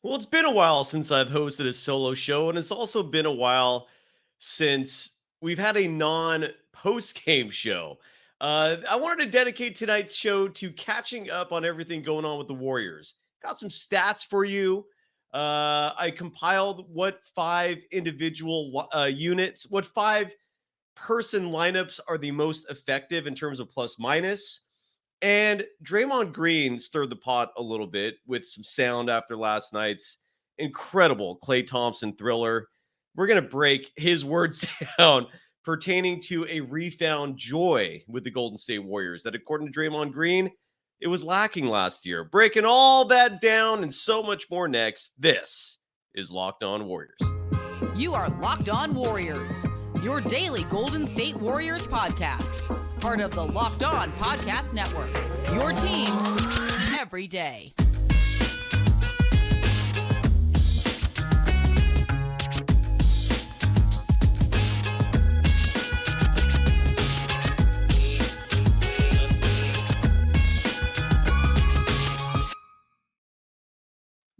Well, it's been a while since I've hosted a solo show, and it's also been a while since we've had a non post game show. I wanted to dedicate tonight's show to catching up on everything going on with the Warriors. Got some stats for you. I compiled what five individual units, what five person lineups are the most effective in terms of plus minus. And Draymond Green stirred the pot a little bit with some sound after last night's incredible Klay Thompson thriller. We're going to break his words down pertaining to a refound joy with the Golden State Warriors that, according to Draymond Green, it was lacking last year. Breaking all that down and so much more next. This is Locked On Warriors. You are Locked On Warriors, your daily Golden State Warriors podcast. Part of the Locked On Podcast Network, your team every day.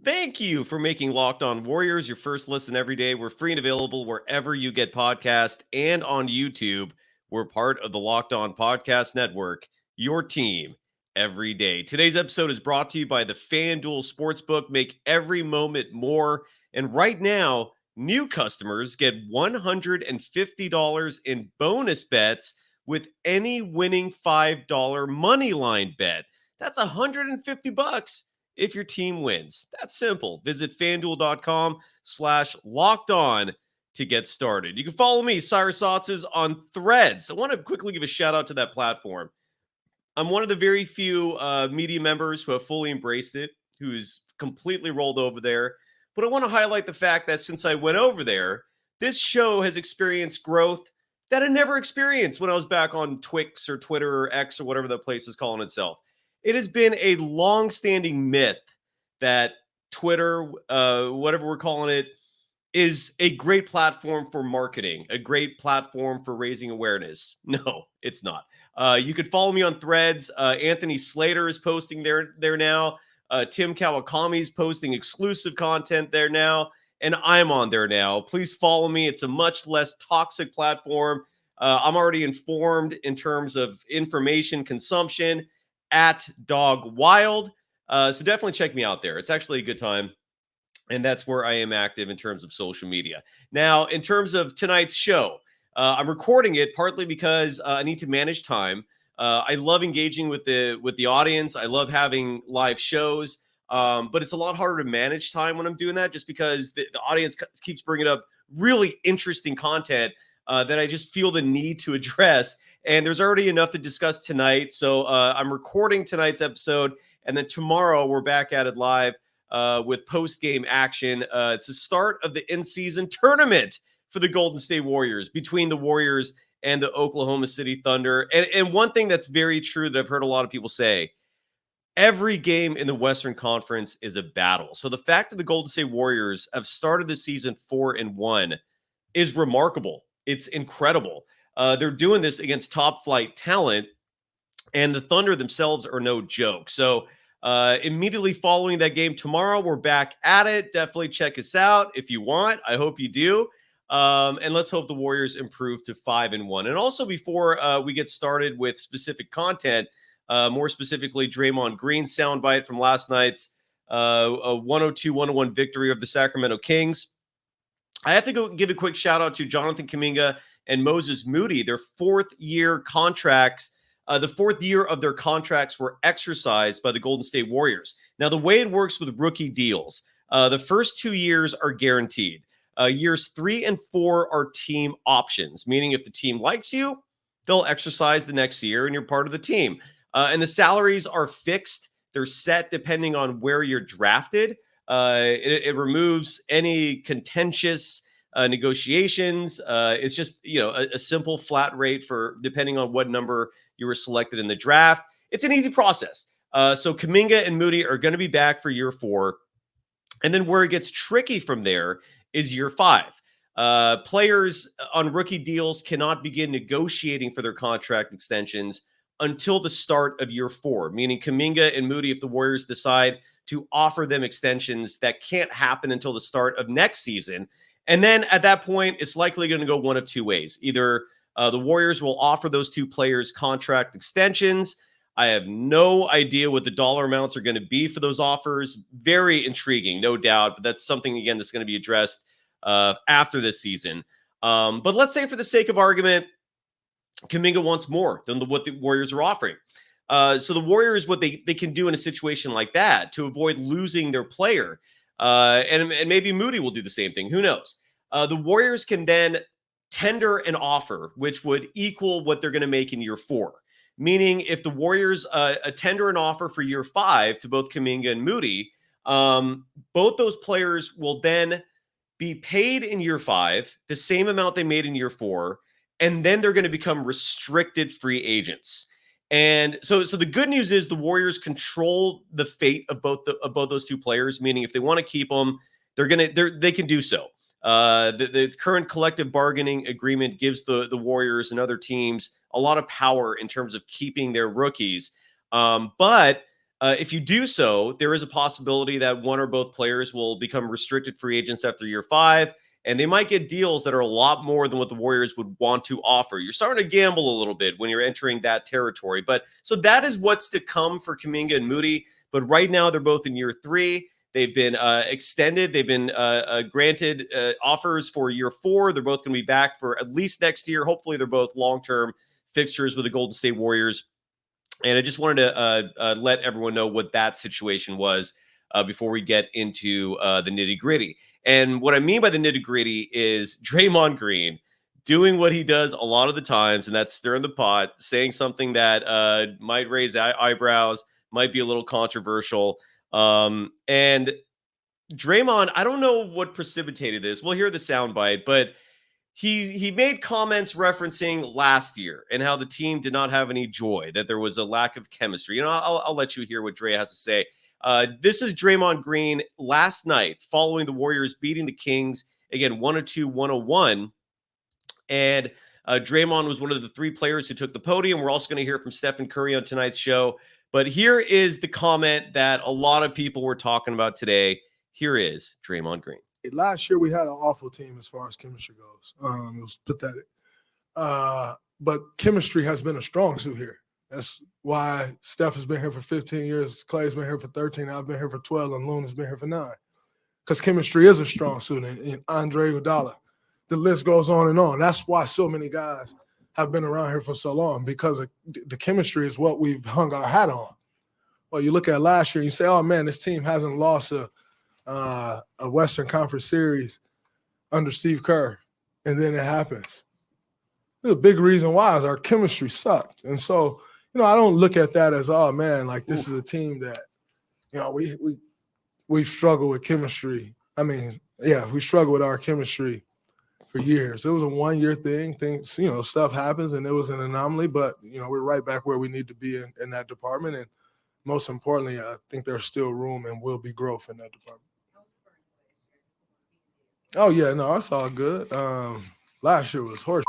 Thank you for making Locked On Warriors your first listen every day. We're free and available wherever you get podcasts and on YouTube. We're part of the Locked On Podcast Network, your team every day. Today's episode is brought to you by the FanDuel Sportsbook. Make every moment more. And right now, new customers get $150 in bonus bets with any winning $5 moneyline bet. That's $150 if your team wins. That's simple. Visit FanDuel.com/locked on to get started. You can follow me, Cyrus Saatsaz, on Threads. I want to quickly give a shout out to that platform. I'm one of the very few media members who have fully embraced it, who's completely rolled over there. But I want to highlight the fact that since I went over there, this show has experienced growth that I never experienced when I was back on Twix or Twitter or X or whatever the place is calling itself. It has been a long-standing myth that Twitter, whatever we're calling it, is a great platform for marketing, a great platform for raising awareness. No, it's not. You could follow me on Threads. Anthony Slater is posting there now. Tim Kawakami is posting exclusive content there now, and I'm on there now. Please follow me. It's a much less toxic platform. I'm already informed in terms of information consumption at Dog Wild. So definitely check me out there. It's actually a good time. And that's where I am active in terms of social media. Now, in terms of tonight's show, I'm recording it partly because I need to manage time. I love engaging with the audience. I love having live shows, but it's a lot harder to manage time when I'm doing that, just because the audience keeps bringing up really interesting content that I just feel the need to address. And there's already enough to discuss tonight. So I'm recording tonight's episode. And then tomorrow we're back at it live with post-game action. It's the start of the in-season tournament for the Golden State Warriors, between the Warriors and the Oklahoma City Thunder. And one thing that's very true that I've heard a lot of people say, every game in the Western Conference is a battle. So the fact that the Golden State Warriors have started the season 4-1 is remarkable. It's incredible. They're doing this against top flight talent, and the Thunder themselves are no joke. So immediately following that game tomorrow, we're back at it. Definitely check us out if you want. I hope you do. And let's hope the Warriors improve to 5-1. And also, before we get started with specific content, more specifically Draymond Green soundbite from last night's a 102-101 victory of the Sacramento Kings, I have to go give a quick shout out to Jonathan Kuminga and Moses Moody. Their fourth-year contracts, the fourth year of their contracts were exercised by the Golden State Warriors. Now, the way it works with rookie deals, the first 2 years are guaranteed. Years 3 and 4 are team options, meaning if the team likes you, they'll exercise the next year and you're part of the team. And the salaries are fixed. They're set depending on where you're drafted. It removes any contentious negotiations. It's just, a simple flat rate for depending on what number you were selected in the draft. It's an easy process. So Kuminga and Moody are going to be back for year 4. And then where it gets tricky from there is year 5. Players on rookie deals cannot begin negotiating for their contract extensions until the start of year 4, meaning Kuminga and Moody, if the Warriors decide to offer them extensions that can't happen until the start of next season. And then at that point, it's likely going to go one of two ways. Either the Warriors will offer those two players contract extensions. I have no idea what the dollar amounts are going to be for those offers. Very intriguing, no doubt. But that's something, again, that's going to be addressed after this season. But let's say, for the sake of argument, Kuminga wants more than what the Warriors are offering. So the Warriors, what they can do in a situation like that to avoid losing their player, and maybe Moody will do the same thing. Who knows? The Warriors can then tender an offer which would equal what they're going to make in year 4. Meaning, if the Warriors tender an offer for year 5 to both Kuminga and Moody, both those players will then be paid in year 5 the same amount they made in year 4, and then they're going to become restricted free agents. And so the good news is the Warriors control the fate of both those two players. Meaning, if they want to keep them, they can do so. The current collective bargaining agreement gives the Warriors and other teams a lot of power in terms of keeping their rookies. But if you do so, there is a possibility that one or both players will become restricted free agents after year 5, and they might get deals that are a lot more than what the Warriors would want to offer. You're starting to gamble a little bit when you're entering that territory. But so that is what's to come for Kuminga and Moody. But right now, they're both in year 3. They've been extended. They've been granted offers for year 4. They're both going to be back for at least next year. Hopefully, they're both long-term fixtures with the Golden State Warriors. And I just wanted to let everyone know what that situation was before we get into the nitty-gritty. And what I mean by the nitty-gritty is Draymond Green doing what he does a lot of the times, and that's stirring the pot, saying something that might raise eyebrows, might be a little controversial. And Draymond, I don't know what precipitated this. We'll hear the soundbite, but he made comments referencing last year and how the team did not have any joy, that there was a lack of chemistry. I'll let you hear what Dre has to say. This is Draymond Green last night following the Warriors beating the Kings, again, 102-101. And Draymond was one of the 3 players who took the podium. We're also going to hear from Steph Curry on tonight's show. But here is the comment that a lot of people were talking about today. Here is Draymond Green. Last year, we had an awful team as far as chemistry goes. It was pathetic. But chemistry has been a strong suit here. That's why Steph has been here for 15 years. Klay's been here for 13. I've been here for 12. And Luna's been here for 9. Because chemistry is a strong suit. And Andre Iguodala, the list goes on and on. That's why so many guys have been around here for so long, because the chemistry is what we've hung our hat on. Well, you look at last year and you say, oh, man, this team hasn't lost a Western Conference series under Steve Kerr, and then it happens. The big reason why is our chemistry sucked. And so, I don't look at that as, oh, man, like this is a team that, we've struggled with chemistry. I mean, yeah, we struggled with our chemistry for years. It was a one-year thing. Things, stuff happens, and it was an anomaly, but, we're right back where we need to be in that department. And most importantly, I think there's still room and will be growth in that department. Oh, yeah, no, that's all good. Last year was horse.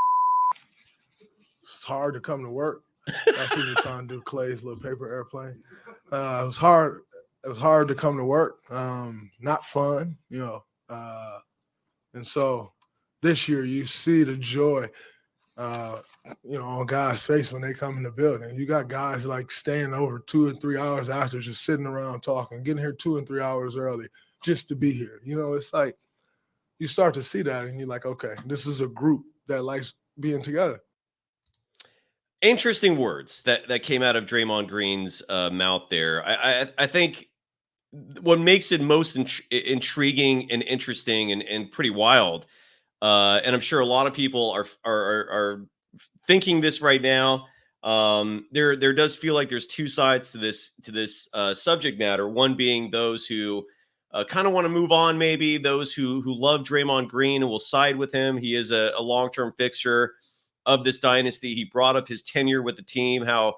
It's hard to come to work. That's what we're trying to do, Klay's little paper airplane. It was hard. It was hard to come to work. Not fun, and so this year you see the joy, on guys' face when they come in the building. You got guys like staying over 2 and 3 hours after, just sitting around talking, getting here 2 and 3 hours early just to be here. It's like you start to see that and you're like, okay, this is a group that likes being together. Interesting words that came out of Draymond Green's mouth there. I think what makes it most intriguing and interesting and pretty wild, and I'm sure a lot of people are thinking this right now. There does feel like there's 2 sides to this subject matter. One being those who kind of want to move on, maybe those who love Draymond Green and will side with him. He is a long-term fixture of this dynasty. He brought up his tenure with the team, how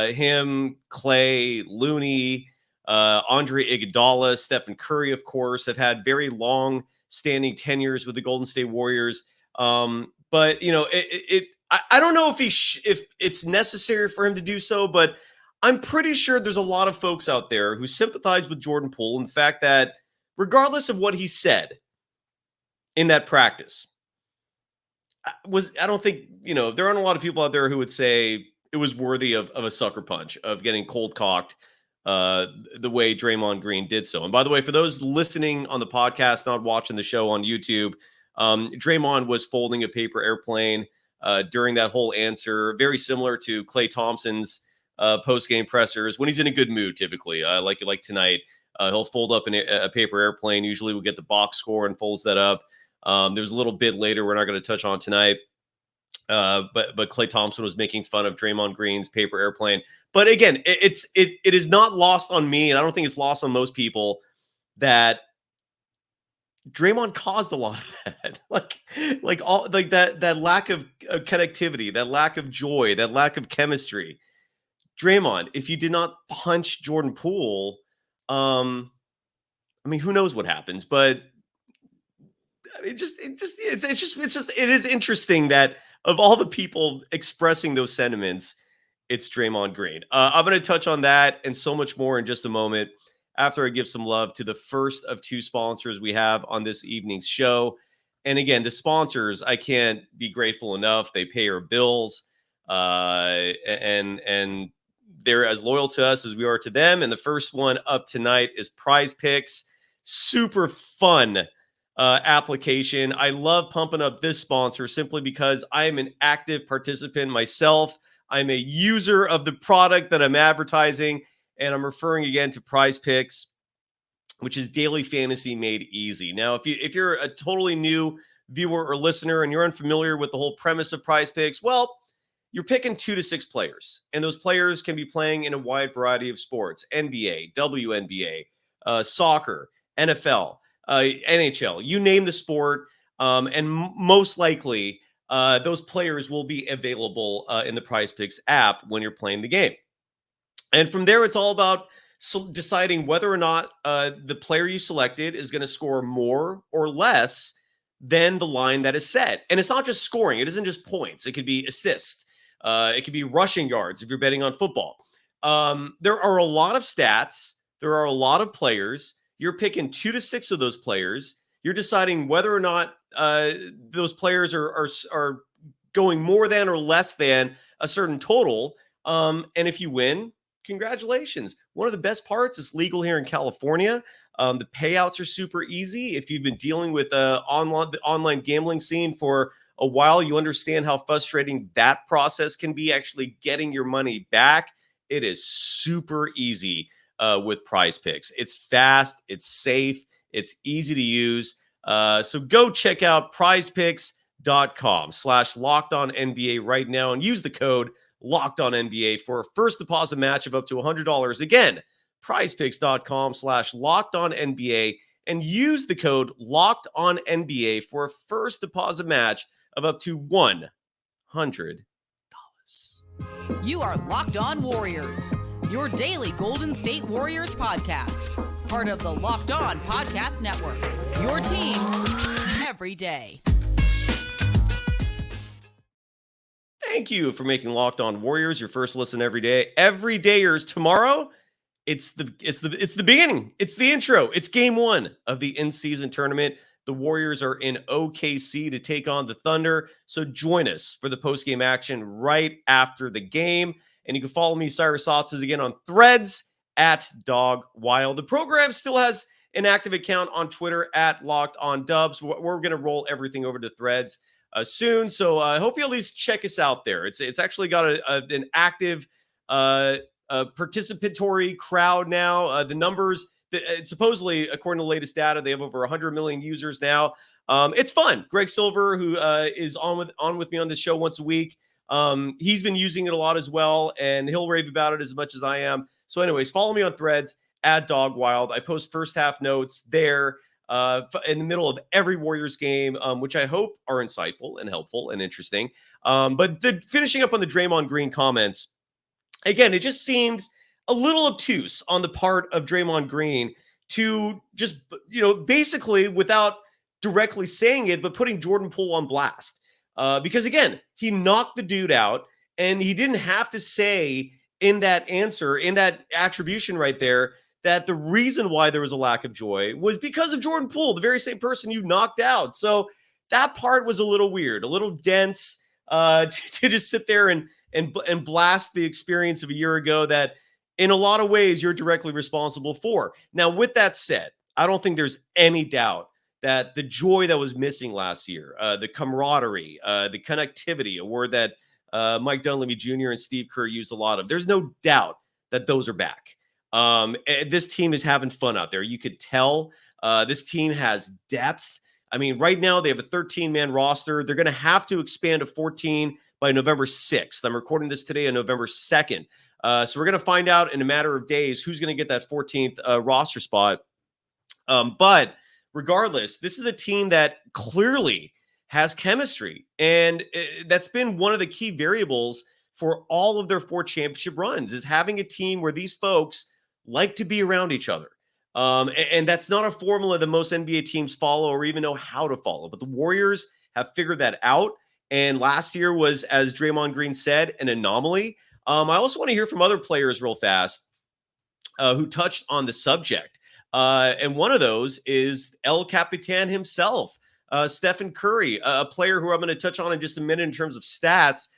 him, Klay, Looney, Andre Iguodala, Steph Curry, of course, have had very long-standing tenures with the Golden State Warriors. But I don't know if it's necessary for him to do so, but I'm pretty sure there's a lot of folks out there who sympathize with Jordan Poole and the fact that regardless of what he said in that practice, I don't think, there aren't a lot of people out there who would say it was worthy of a sucker punch, of getting cold cocked the way Draymond Green did so. And by the way, for those listening on the podcast, not watching the show on YouTube, Draymond was folding a paper airplane during that whole answer, very similar to Klay Thompson's post-game pressers when he's in a good mood, typically, like tonight. He'll fold up a paper airplane. Usually we'll get the box score and folds that up. There's a little bit later we're not going to touch on tonight. But Klay Thompson was making fun of Draymond Green's paper airplane. But again, it is not lost on me, and I don't think it's lost on most people that Draymond caused a lot of that. that lack of connectivity, that lack of joy, that lack of chemistry. Draymond, if you did not punch Jordan Poole, who knows what happens, but it is interesting that of all the people expressing those sentiments, it's Draymond Green. I'm going to touch on that and so much more in just a moment after I give some love to the first of two sponsors we have on this evening's show. And again, the sponsors, I can't be grateful enough. They pay our bills, and they're as loyal to us as we are to them. And the first one up tonight is PrizePicks. Super fun application. I love pumping up this sponsor simply because I am an active participant myself. I'm a user of the product that I'm advertising, and I'm referring again to PrizePicks, which is daily fantasy made easy. Now, if you're a totally new viewer or listener and you're unfamiliar with the whole premise of PrizePicks, well, you're picking 2 to 6 players, and those players can be playing in a wide variety of sports: NBA, WNBA, soccer, NFL, NHL, you name the sport, and most likely those players will be available in the PrizePicks app when you're playing the game. And from there, it's all about deciding whether or not the player you selected is going to score more or less than the line that is set. And it's not just scoring. It isn't just points. It could be assists. It could be rushing yards if you're betting on football. There are a lot of stats. There are a lot of players. You're picking 2 to 6 of those players. You're deciding whether or not those players are going more than or less than a certain total. And if you win, congratulations. One of the best parts is legal here in California. The payouts are super easy. If you've been dealing with the online gambling scene for a while, you understand how frustrating that process can be, actually getting your money back. It is super easy with PrizePicks. It's fast, it's safe, it's easy to use. So go check out prizepicks.com/LockedOnNBA right now and use the code LockedOnNBA for a first deposit match of up to $100. Again, prizepicks.com/LockedOnNBA and use the code LockedOnNBA for a first deposit match of up to $100. You are Locked On Warriors, your daily Golden State Warriors podcast. Part of the Locked On Podcast Network, your team every day. Thank you for making Locked On Warriors your first listen every day. Everydayers, tomorrow, it's the beginning. It's the intro. It's game 1 of the in-season tournament. The Warriors are in OKC to take on the Thunder. So join us for the post-game action right after the game. And you can follow me, Cyrus Saatsaz, again on Threads @DogWild. The program still has an active account on Twitter @LockedOnDubs. We're going to roll everything over to Threads soon. So I hope you at least check us out there. It's actually got an active participatory crowd now. The numbers, supposedly, according to the latest data, they have over 100 million users now. It's fun. Greg Silver, who is on with me on this show once a week, he's been using it a lot as well, and he'll rave about it as much as I am. So anyways, follow me on Threads @DogWild. I post first half notes there in the middle of every Warriors game, which I hope are insightful and helpful and interesting. But finishing up on the Draymond Green comments, again, it just seemed a little obtuse on the part of Draymond Green to just, basically without directly saying it, but putting Jordan Poole on blast. Because again, he knocked the dude out, and he didn't have to say in that answer, in that attribution right there, that the reason why there was a lack of joy was because of Jordan Poole, the very same person you knocked out. So that part was a little weird, a little dense, to just sit there and blast the experience of a year ago that in a lot of ways you're directly responsible for. Now, with that said, I don't think there's any doubt that the joy that was missing last year, the camaraderie, the connectivity, a word that Mike Dunleavy Jr. and Steve Kerr used a lot of, there's no doubt that those are back. This team is having fun out there. You could tell this team has depth. I mean, right now they have a 13-man roster. They're going to have to expand to 14 by November 6th. I'm recording this today on November 2nd. So we're going to find out in a matter of days who's going to get that 14th roster spot. But regardless, this is a team that clearly has chemistry. And that's been one of the key variables for all of their 4 championship runs, is having a team where these folks like to be around each other. And that's not a formula that most NBA teams follow or even know how to follow. But the Warriors have figured that out. And last year was, as Draymond Green said, an anomaly. I also want to hear from other players real fast who touched on the subject. And one of those is El Capitan himself, Stephen Curry, a player who I'm going to touch on in just a minute in terms of stats.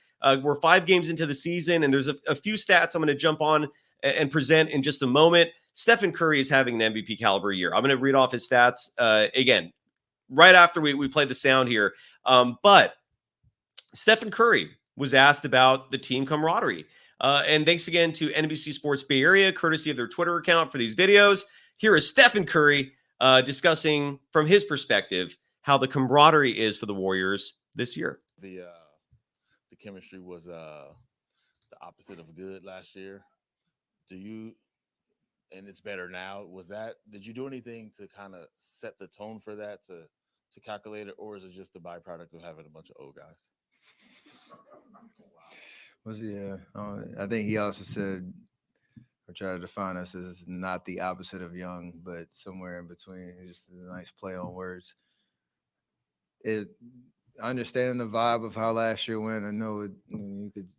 We're 5 games into the season, and there's a few stats I'm going to jump on and present in just a moment. Stephen Curry is having an MVP caliber year. I'm going to read off his stats again right after we play the sound here. But Stephen Curry was asked about the team camaraderie. And thanks again to NBC Sports Bay Area, courtesy of their Twitter account, for these videos. Here is Stephen Curry discussing from his perspective how the camaraderie is for the Warriors this year. The chemistry was the opposite of good last year. And it's better now. Did you do anything to kind of set the tone for that, to calculate it, or is it just a byproduct of having a bunch of old guys? I think he also said, or tried to define us as not the opposite of young, but somewhere in between. Just a nice play on words. Understanding the vibe of how last year went, I know you could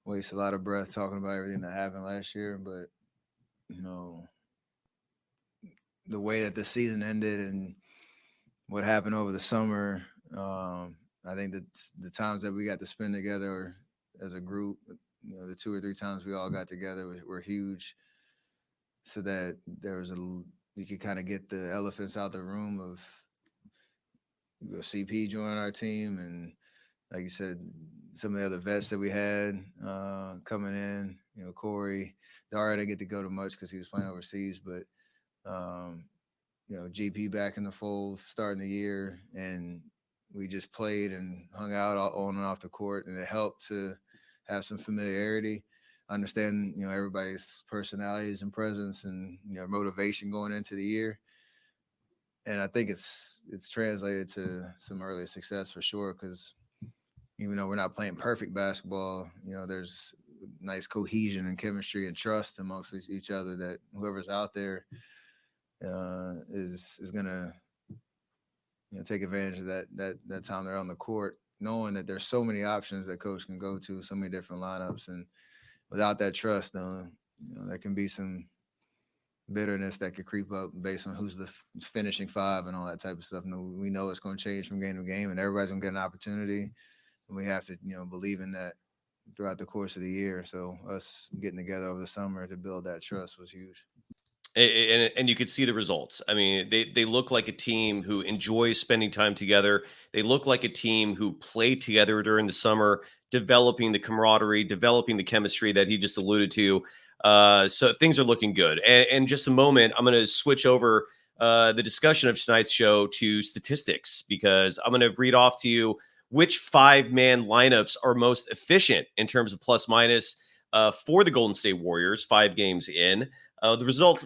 waste a lot of breath talking about everything that happened last year, but the way that the season ended and what happened over the summer, I think that the times that we got to spend together as a group, the 2 or 3 times we all got together were huge, so that you could kind of get the elephants out the room of CP joining our team, and like you said, some of the other vets that we had coming in, Corey. Dara didn't get to go to much because he was playing overseas, but GP back in the fold starting the year, and we just played and hung out on and off the court, and it helped to have some familiarity, understand everybody's personalities and presence and motivation going into the year. And I think it's translated to some early success for sure, because even though we're not playing perfect basketball, there's nice cohesion and chemistry and trust amongst each other that whoever's out there is going to take advantage of that time they're on the court, knowing that there's so many options that coach can go to, so many different lineups. And without that trust, there can be some bitterness that could creep up based on who's the finishing 5 and all that type of stuff. We know it's going to change from game to game, and everybody's going to get an opportunity, and we have to believe in that throughout the course of the year. So us getting together over the summer to build that trust was huge. And you could see the results. I mean, they look like a team who enjoys spending time together. They look like a team who played together during the summer, developing the camaraderie, developing the chemistry that he just alluded to. So things are looking good. And in just a moment, I'm going to switch over the discussion of tonight's show to statistics, because I'm going to read off to you which 5-man lineups are most efficient in terms of plus minus for the Golden State Warriors 5 games in. The results,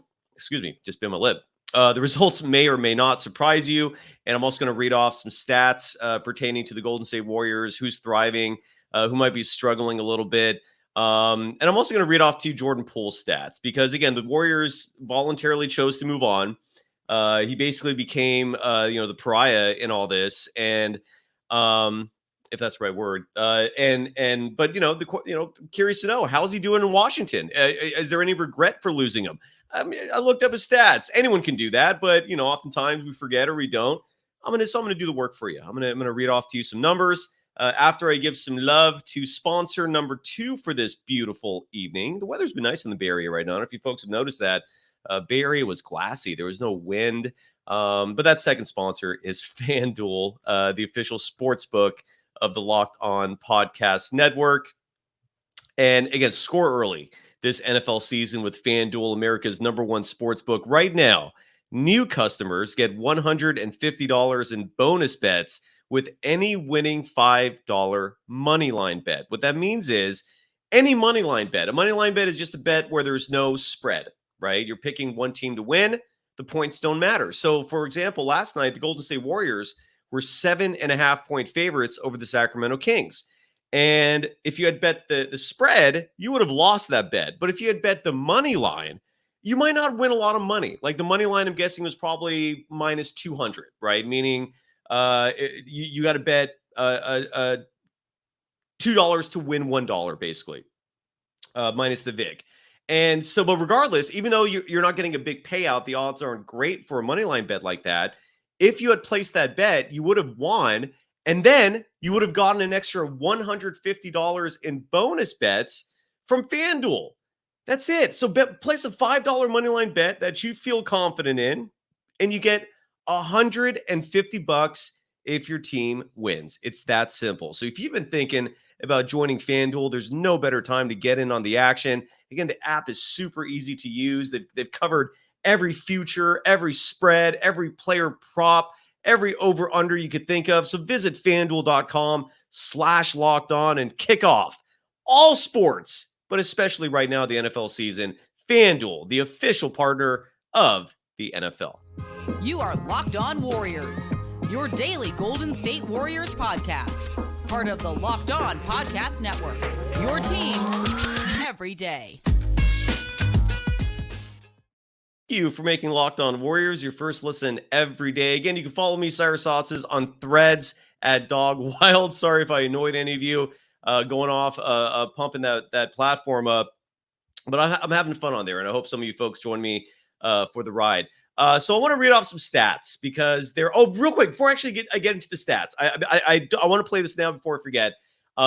just bit my lip. The results may or may not surprise you. And I'm also going to read off some stats pertaining to the Golden State Warriors, who's thriving, who might be struggling a little bit. And I'm also going to read off to you Jordan Poole's stats, because, again, the Warriors voluntarily chose to move on. He basically became, the pariah in all this. And if that's the right word. But curious to know, how's he doing in Washington? Is there any regret for losing him? I mean, I looked up his stats. Anyone can do that, but oftentimes we forget or we don't. So I'm gonna do the work for you. I'm gonna read off to you some numbers after I give some love to sponsor number 2 for this beautiful evening. The weather's been nice in the Bay Area right now. I don't know if you folks have noticed that. Bay Area was glassy. There was no wind. But that second sponsor is FanDuel, the official sports book of the Locked On Podcast Network. And again, score early this NFL season with FanDuel, America's number one sports book. Right now, new customers get $150 in bonus bets with any winning $5 money line bet. What that means is any money line bet. A money line bet is just a bet where there's no spread, right? You're picking one team to win. The points don't matter. So, for example, last night, the Golden State Warriors were 7.5-point favorites over the Sacramento Kings. And if you had bet the spread, you would have lost that bet. But if you had bet the money line, you might not win a lot of money. Like the money line, I'm guessing, was probably minus 200, right? Meaning you got to bet $2 to win $1, basically, minus the VIG. And so, but regardless, even though you're not getting a big payout, the odds aren't great for a money line bet like that. If you had placed that bet, you would have won. And then you would have gotten an extra $150 in bonus bets from FanDuel. That's it. So place a $5 moneyline bet that you feel confident in, and you get $150 if your team wins. It's that simple. So if you've been thinking about joining FanDuel, there's no better time to get in on the action. Again, the app is super easy to use. They've covered every future, every spread, every player prop, every over-under you could think of. So visit FanDuel.com/lockedon and kick off all sports, but especially right now, the NFL season. FanDuel, the official partner of the NFL. You are Locked On Warriors, your daily Golden State Warriors podcast. Part of the Locked On Podcast Network, your team every day. Thank you for making Locked On Warriors your first listen every day. Again, you can follow me, Cyrus Saatsaz, on Threads at Dog Wild. Sorry if I annoyed any of you going off, pumping that platform up. But I'm having fun on there, and I hope some of you folks join me for the ride. So I want to read off some stats because they're real quick before I actually get into the stats. I want to play this now before I forget.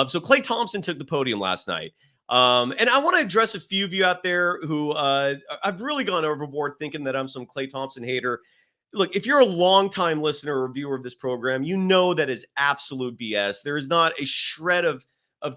So Klay Thompson took the podium last night. And I want to address a few of you out there who I've really gone overboard thinking that I'm some Klay Thompson hater. Look, if you're a longtime listener or viewer of this program, you know that is absolute BS. There is not a shred of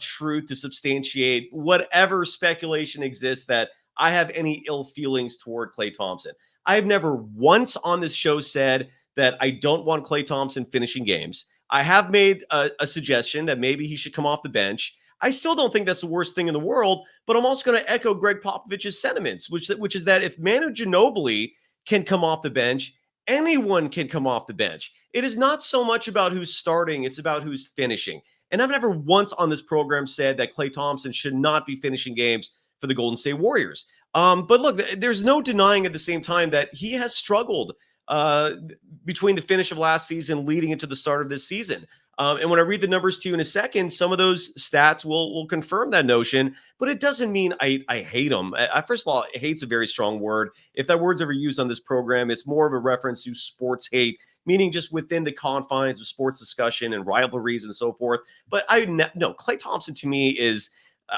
truth to substantiate whatever speculation exists that I have any ill feelings toward Klay Thompson. I have never once on this show said that I don't want Klay Thompson finishing games. I have made a suggestion that maybe he should come off the bench. I still don't think that's the worst thing in the world, but I'm also going to echo Greg Popovich's sentiments, which is that if Manu Ginobili can come off the bench, anyone can come off the bench. It is not so much about who's starting, it's about who's finishing. And I've never once on this program said that Klay Thompson should not be finishing games for the Golden State Warriors. But look, there's no denying at the same time that he has struggled between the finish of last season leading into the start of this season. And when I read the numbers to you in a second, some of those stats will confirm that notion, but it doesn't mean I hate him. First of all, hate's a very strong word. If that word's ever used on this program, it's more of a reference to sports hate, meaning just within the confines of sports discussion and rivalries and so forth. But Klay Thompson to me is,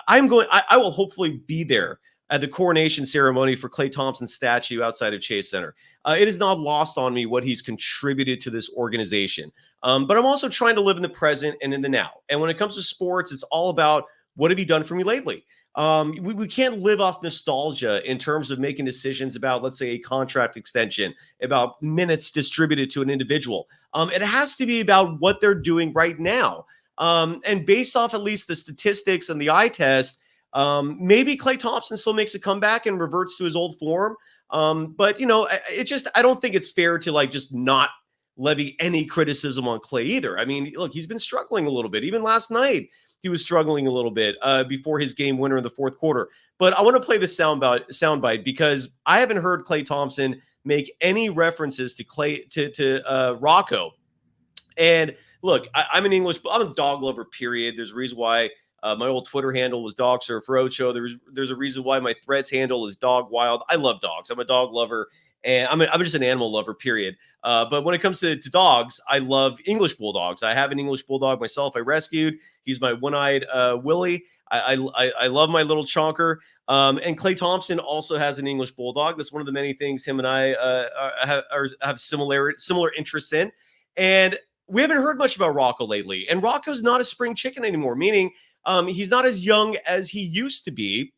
I will hopefully be there at the coronation ceremony for Klay Thompson's statue outside of Chase Center. It is not lost on me what he's contributed to this organization. But I'm also trying to live in the present and in the now. And when it comes to sports, it's all about what have you done for me lately? We can't live off nostalgia in terms of making decisions about, let's say, a contract extension, about minutes distributed to an individual. It has to be about what they're doing right now. And based off at least the statistics and the eye test, maybe Klay Thompson still makes a comeback and reverts to his old form. But I don't think it's fair to just not levy any criticism on Klay either. I mean, look, he's been struggling a little bit. Even last night, he was struggling a little bit before his game winner in the fourth quarter. But I want to play the soundbite because I haven't heard Klay Thompson make any references to Rocco. And look, I'm a dog lover, period. There's a reason why my old Twitter handle was Dog Surf Roadshow. There's a reason why my Threads handle is Dog Wild. I love dogs. I'm a dog lover, and I'm just an animal lover, period. But when it comes to dogs, I love English bulldogs. I have an English bulldog myself. I rescued. He's my one-eyed Willie. I love my little chonker. And Klay Thompson also has an English bulldog. That's one of the many things him and I have similar interests in. And we haven't heard much about Rocco lately. And Rocco's not a spring chicken anymore, meaning he's not as young as he used to be.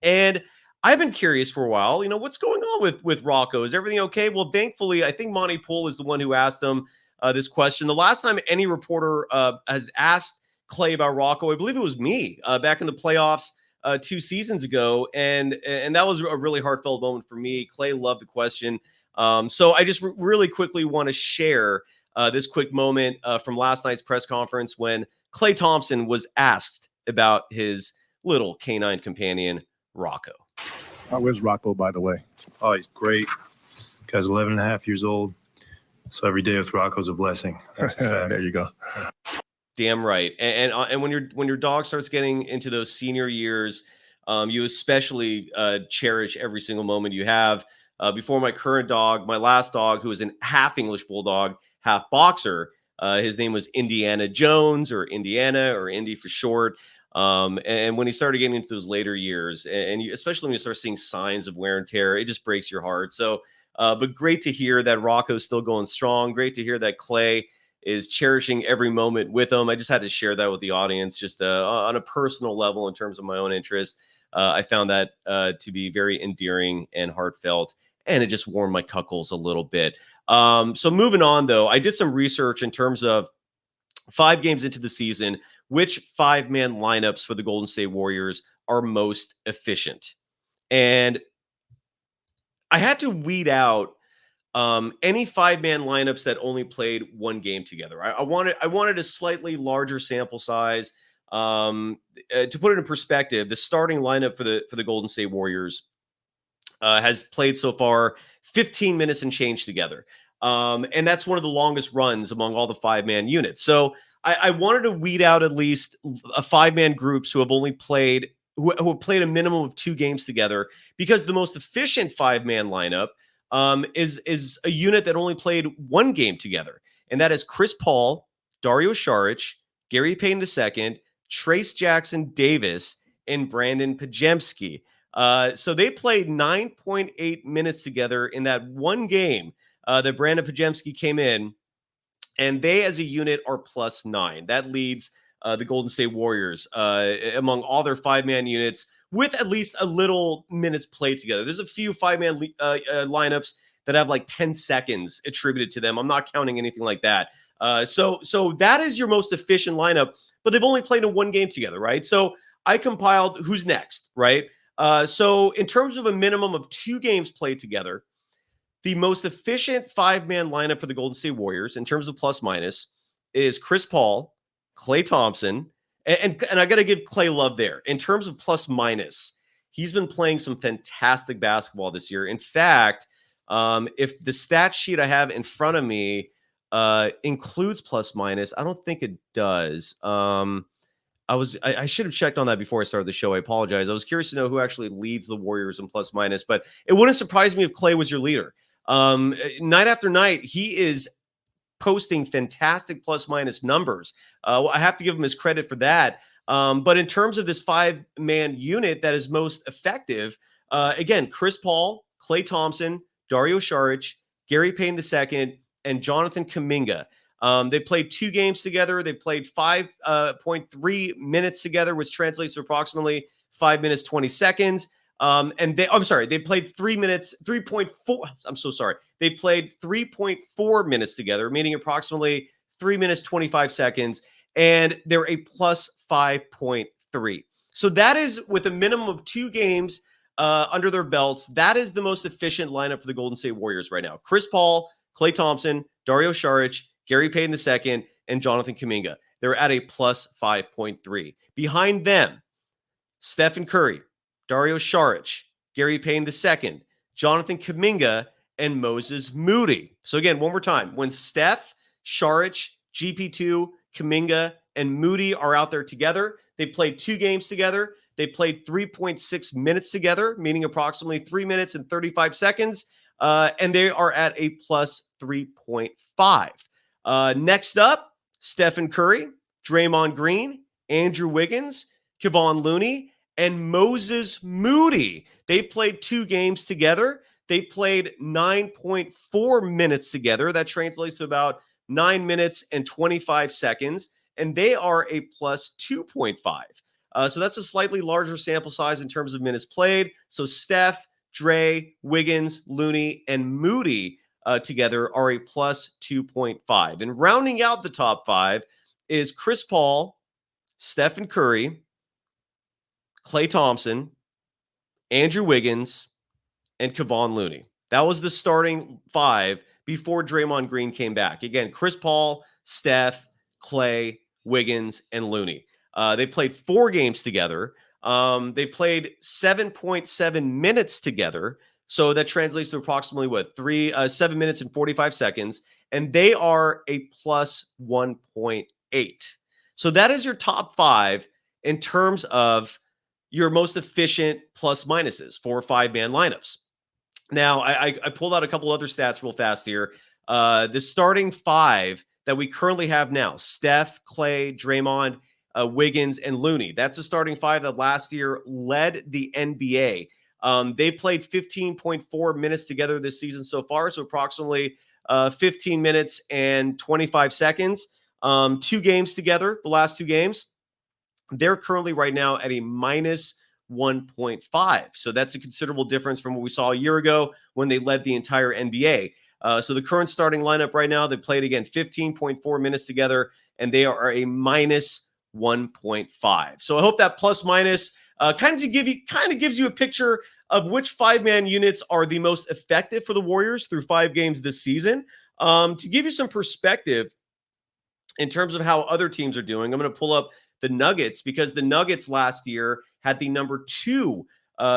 And I've been curious for a while, what's going on with Rocco? Is everything okay? Well, thankfully, I think Monty Poole is the one who asked him this question. The last time any reporter has asked Klay about Rocco, I believe it was me back in the playoffs 2 seasons ago. And that was a really heartfelt moment for me. Klay loved the question. So I just really quickly want to share this quick moment from last night's press conference when Klay Thompson was asked about his little canine companion, Rocco. Where's Rocco, by the way? Oh, he's great. Guy's 11 and a half years old. So every day with Rocco's a blessing. That's a fact. There you go. Damn right. And when your dog starts getting into those senior years, you especially cherish every single moment you have. Before my current dog, my last dog, who was an half English bulldog, half boxer, his name was Indiana Jones, or Indiana, or Indy for short. And when he started getting into those later years, and especially when you start seeing signs of wear and tear, it just breaks your heart. So, but great to hear that Rocco's still going strong. Great to hear that Klay is cherishing every moment with him. I just had to share that with the audience, just on a personal level in terms of my own interest. I found that to be very endearing and heartfelt, and it just warmed my cuckles a little bit. So moving on, though, I did some research in terms of 5 games into the season, which 5-man lineups for the Golden State Warriors are most efficient. And I had to weed out any 5-man lineups that only played one game together. I wanted a slightly larger sample size. To put it in perspective, the starting lineup for the Golden State Warriors has played so far 15 minutes and change together. And that's one of the longest runs among all the 5-man units. So I wanted to weed out at least a 5-man groups who have only played who have played a minimum of 2 games together, because the most efficient 5-man lineup is a unit that only played 1 game together, and that is Chris Paul, Dario Saric, Gary Payton II, Trace Jackson Davis, and Brandon Pajemski. So they played 9.8 minutes together in that 1 game that Brandon Pajemski came in, and they as a unit are +9. That leads the Golden State Warriors among all their 5-man units with at least a little minutes played together. There's a few 5-man lineups that have like 10 seconds attributed to them. I'm not counting anything like that. So that is your most efficient lineup, but they've only played in 1 game together, right? So I compiled who's next, right? So in terms of a minimum of 2 games played together, the most efficient 5-man lineup for the Golden State Warriors in terms of plus minus is Chris Paul, Klay Thompson, and I got to give Klay love there. In terms of plus minus, he's been playing some fantastic basketball this year. In fact, if the stat sheet I have in front of me includes plus minus, I don't think it does. I should have checked on that before I started the show. I apologize. I was curious to know who actually leads the Warriors in plus minus, but it wouldn't surprise me if Klay was your leader. Night after night, he is posting fantastic plus minus numbers. I have to give him his credit for that. But in terms of this 5-man unit that is most effective, again, Chris Paul, Klay Thompson, Dario Saric, Gary Payton II, and Jonathan Kuminga. They played 2 games together. They played 5.3 minutes together, which translates to approximately 5 minutes, 20 seconds. They played 3 minutes, 3.4. I'm so sorry. They played 3.4 minutes together, meaning approximately 3 minutes, 25 seconds. And they're a plus 5.3. So that is with a minimum of 2 games under their belts. That is the most efficient lineup for the Golden State Warriors right now. Chris Paul, Klay Thompson, Dario Saric, Gary Payton II, and Jonathan Kuminga. They're at a plus 5.3. Behind them, Stephen Curry, Dario Saric, Gary Payton II, Jonathan Kuminga, and Moses Moody. So again, one more time. When Steph, Saric, GP2, Kuminga, and Moody are out there together. They played 2 games together. They played 3.6 minutes together, meaning approximately 3 minutes and 35 seconds. And they are at a plus 3.5. Next up, Stephen Curry, Draymond Green, Andrew Wiggins, Kevon Looney, and Moses Moody. They played 2 games together. They played 9.4 minutes together. That translates to about 9 minutes and 25 seconds. And they are a plus 2.5. So that's a slightly larger sample size in terms of minutes played. So Steph, Dre, Wiggins, Looney, and Moody together are a plus 2.5. And rounding out the top 5 is Chris Paul, Stephen Curry, Klay Thompson, Andrew Wiggins, and Kevon Looney. That was the starting 5 before Draymond Green came back. Again, Chris Paul, Steph, Klay, Wiggins, and Looney. They played 4 games together. They played 7.7 minutes together. So that translates to approximately 7 minutes and 45 seconds. And they are a plus 1.8. So that is your top 5 in terms of your most efficient plus minuses for 5-man lineups. Now, I pulled out a couple other stats real fast here. The starting 5 that we currently have now, Steph, Klay, Draymond, Wiggins, and Looney. That's the starting 5 that last year led the NBA. They've played 15.4 minutes together this season so far, so approximately 15 minutes and 25 seconds. 2 games together, the last 2 games. They're currently right now at a minus 1.5. So that's a considerable difference from what we saw a year ago when they led the entire NBA. So the current starting lineup right now, they played again 15.4 minutes together, and they are a minus 1.5. So I hope that plus minus kind of gives you a picture of which 5-man units are the most effective for the Warriors through 5 games this season. To give you some perspective in terms of how other teams are doing, I'm going to pull up the Nuggets, because the Nuggets last year had the number 2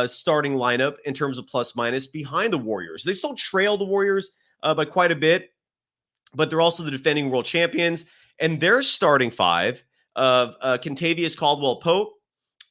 starting lineup in terms of plus minus behind the Warriors. They still trail the Warriors by quite a bit, but they're also the defending world champions. And their starting 5 of Kentavious Caldwell-Pope,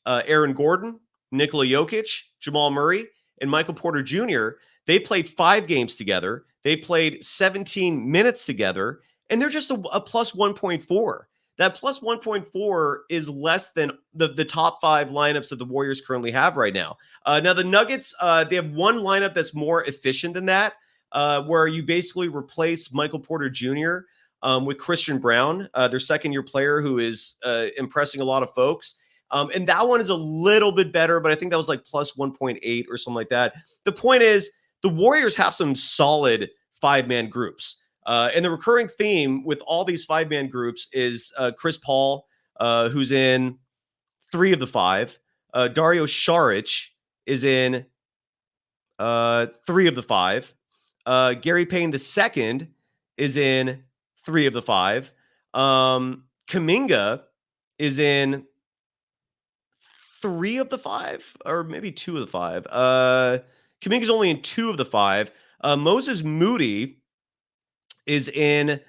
Aaron Gordon, Nikola Jokic, Jamal Murray, and Michael Porter Jr., they played 5 games together. They played 17 minutes together, and they're just a plus 1.4. That plus 1.4 is less than the top 5 lineups that the Warriors currently have right now. Now, the Nuggets, they have one lineup that's more efficient than that, where you basically replace Michael Porter Jr. With Christian Brown, their second-year player who is impressing a lot of folks. And that one is a little bit better, but I think that was like plus 1.8 or something like that. The point is, the Warriors have some solid 5-man groups. And the recurring theme with all these 5-man groups is Chris Paul, who's in 3 of the 5. Dario Saric is in 3 of the 5. Gary Payne II is in 3 of the 5. Kuminga is in 3 of the 5, or maybe 2 of the 5. Kuminga's only in 2 of the 5. Moses Moody is in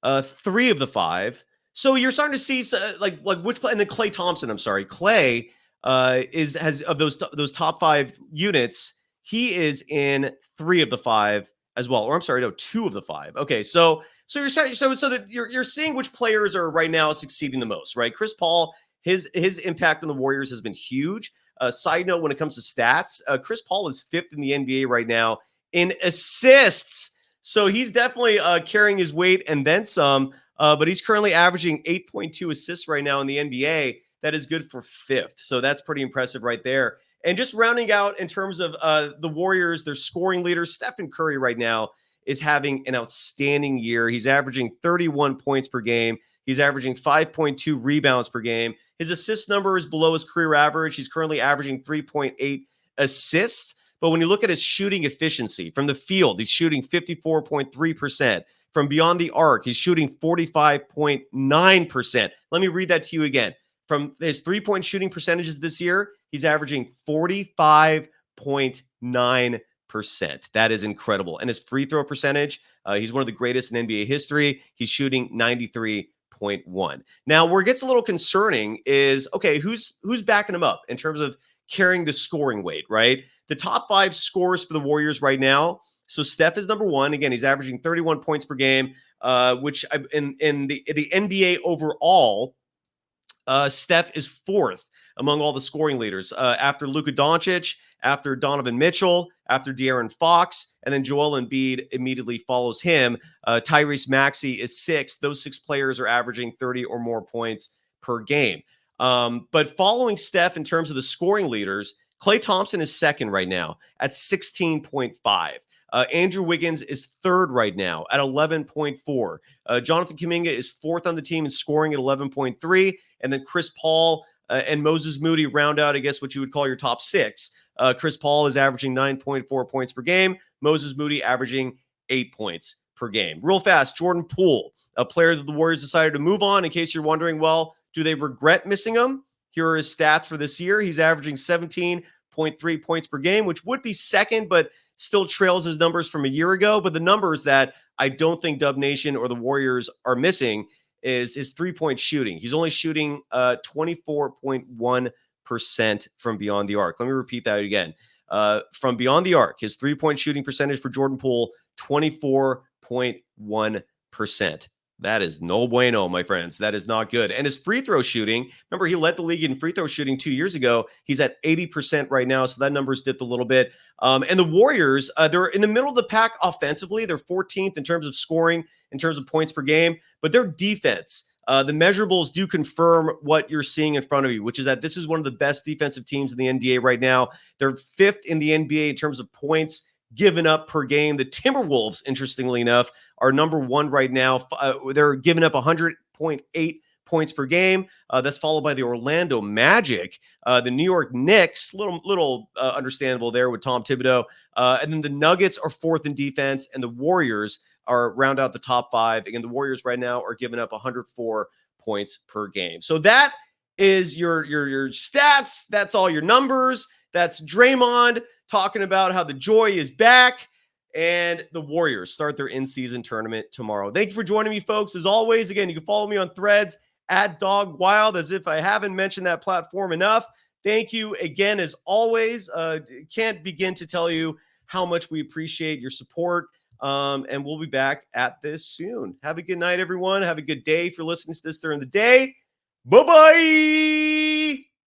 3 of the 5. So you're starting to see like which play, and then Klay Thompson. I'm sorry, Klay has of those top 5 units. He is in 3 of the 5 as well, or I'm sorry, no, 2 of the 5. Okay, so you're that you're seeing which players are right now succeeding the most, right? Chris Paul, his impact on the Warriors has been huge. Side note, when it comes to stats, Chris Paul is 5th in the NBA right now in assists. So he's definitely carrying his weight and then some, but he's currently averaging 8.2 assists right now in the NBA. That is good for 5th. So that's pretty impressive right there. And just rounding out in terms of the Warriors, their scoring leader, Stephen Curry right now is having an outstanding year. He's averaging 31 points per game. He's averaging 5.2 rebounds per game. His assist number is below his career average. He's currently averaging 3.8 assists. But when you look at his shooting efficiency from the field, he's shooting 54.3%. From beyond the arc, he's shooting 45.9%. Let me read that to you again. From his 3-point shooting percentages this year, he's averaging 45.9%. That is incredible. And his free throw percentage, he's one of the greatest in NBA history. He's shooting 93.1. Now, where it gets a little concerning is, okay, who's backing him up in terms of carrying the scoring weight, right? The top 5 scorers for the Warriors right now. So Steph is number 1. Again, he's averaging 31 points per game, which in the NBA overall, Steph is 4th among all the scoring leaders after Luka Doncic, after Donovan Mitchell, after De'Aaron Fox, and then Joel Embiid immediately follows him. Tyrese Maxey is 6th. Those 6 players are averaging 30 or more points per game. But following Steph in terms of the scoring leaders, Klay Thompson is 2nd right now at 16.5. Andrew Wiggins is 3rd right now at 11.4. Jonathan Kuminga is 4th on the team in scoring at 11.3. And then Chris Paul and Moses Moody round out, I guess, what you would call your top 6. Chris Paul is averaging 9.4 points per game. Moses Moody averaging 8 points per game. Real fast, Jordan Poole, a player that the Warriors decided to move on. In case you're wondering, well, do they regret missing him? Here are his stats for this year. He's averaging 17.3 points per game, which would be 2nd, but still trails his numbers from a year ago. But the numbers that I don't think Dub Nation or the Warriors are missing is his 3-point shooting. He's only shooting 24.1% from beyond the arc. Let me repeat that again. From beyond the arc, his 3-point shooting percentage for Jordan Poole, 24.1%. That is no bueno, my friends. That is not good. And his free throw shooting, remember, he led the league in free throw shooting 2 years ago. He's at 80% right now, so that number's dipped a little bit. And the Warriors, they're in the middle of the pack offensively. They're 14th in terms of scoring, in terms of points per game. But their defense, the measurables do confirm what you're seeing in front of you, which is that this is one of the best defensive teams in the NBA right now. They're 5th in the NBA in terms of points given up per game. The Timberwolves, interestingly enough, are number 1 right now. They're giving up 100.8 points per game. That's followed by the Orlando Magic, the New York Knicks, little understandable there with Tom Thibodeau. And then the Nuggets are 4th in defense, and the Warriors are round out the top 5. Again, the Warriors right now are giving up 104 points per game. So that is your stats. That's all your numbers. That's Draymond talking about how the joy is back, and the Warriors start their in-season tournament tomorrow. Thank you for joining me, folks. As always, again, you can follow me on Threads at DogWild, as if I haven't mentioned that platform enough. Thank you again, as always. Can't begin to tell you how much we appreciate your support, and we'll be back at this soon. Have a good night, everyone. Have a good day if you're listening to this during the day. Bye-bye.